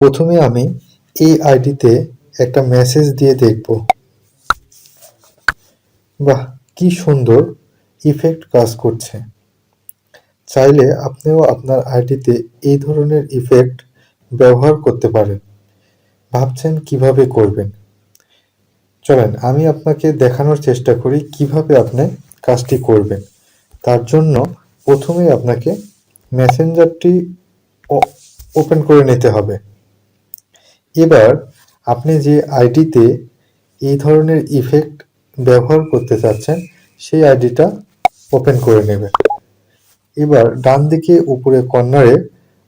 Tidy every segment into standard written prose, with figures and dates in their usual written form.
প্রথমে আমি এই আইডিতে একটা মেসেজ দিয়ে দেখব। বাহ, কি সুন্দর ইফেক্ট কাজ করছে। চাইলে আপনিও আপনার আইডিতে এই ধরনের ইফেক্ট ব্যবহার করতে পারেন। ভাবছেন কিভাবে করবেন? চলেন আমি আপনাকে দেখানোর চেষ্টা করি কিভাবে আপনি কাজটি করবেন। তার জন্য প্রথমেই আপনাকে মেসেঞ্জারটি ওপেন করে নিতে হবে। এবার আপনি যে আইডিতে এই ধরনের ইফেক্ট ব্যবহার করতে চাচ্ছেন সেই আইডিটা ওপেন করে নেবেন। এবার ডান দিকে উপরে কর্নারে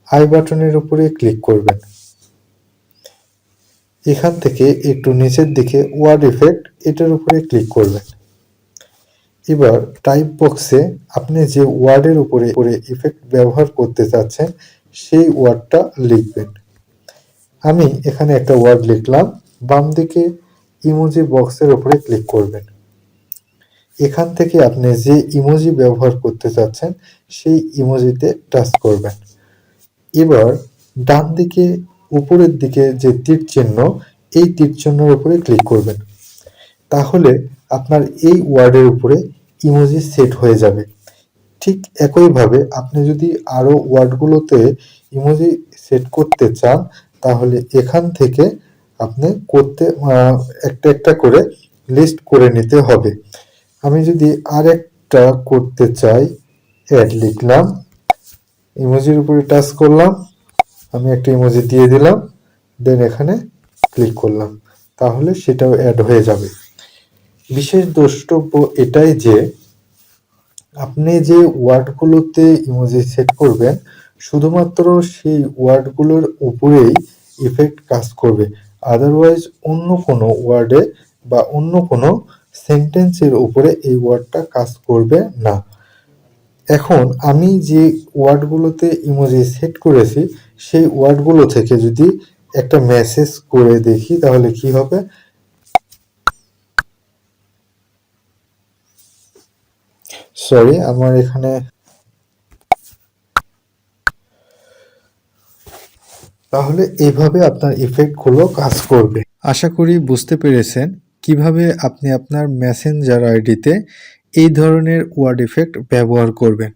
আই বাটনের উপরে ক্লিক করবেন। এখান থেকে একটু নিচের দিকে ওয়ার্ড ইফেক্ট এটার উপরে ক্লিক করবেন। এবার টাইপ বক্সে আপনি যে ওয়ার্ডের উপরে ইফেক্ট ব্যবহার করতে চাচ্ছেন সেই ওয়ার্ডটা লিখবেন। আমি এখানে একটা ওয়ার্ড লিখলাম। বাম দিকে ইমোজি বক্সের উপরে ক্লিক করবেন। এখান থেকে আপনি যে ইমোজি ব্যবহার করতে চাচ্ছেন সেই ইমোজিতে টাচ করবেন। এবার ডান দিকে উপরের দিকে যে তীর চিহ্ন এই তীর চিহ্নের উপরে ক্লিক করবেন। তাহলে আপনার এই ওয়ার্ডের উপরে ইমোজি সেট হয়ে যাবে। ঠিক একইভাবে আপনি যদি আরও ওয়ার্ডগুলোতে ইমোজি সেট করতে চান তাহলে এখান থেকে আপনি একটা একটা করে লিস্ট করে নিতে হবে। আমি যদি আরেকটা করতে চাই, অ্যাড লিখলাম, ইমোজির উপরে টাচ করলাম, আমি একটা ইমোজি দিয়ে দিলাম, দেন এখানে ক্লিক করলাম, তাহলে সেটাও অ্যাড হয়ে যাবে। বিশেষ দ্রষ্টব্য এটাই যে আপনি যে ওয়ার্ডগুলোতে ইমোজি সেট করবেন শুধুমাত্র সেই ওয়ার্ডগুলোর উপরেই ইফেক্ট কাজ করবে, আদারওয়াইজ অন্য কোনো ওয়ার্ডে বা অন্য কোনো সেন্টেন্সের উপরে এই ওয়ার্ডটা কাজ করবে না। এখন আমি যে ওয়ার্ডগুলোতে ইমোজি সেট করেছি সেই ওয়ার্ডগুলো থেকে যদি একটা মেসেজ করে দেখি তাহলে কি হবে। সরি, আমার এখানে তাহলে এইভাবে আপনার ইফেক্টগুলো কাজ করবে। আশা করি বুঝতে পেরেছেন কিভাবে আপনি আপনার মেসেঞ্জার আইডিতে এই ধরনের ওয়ার্ড ইফেক্ট ব্যবহার করবেন।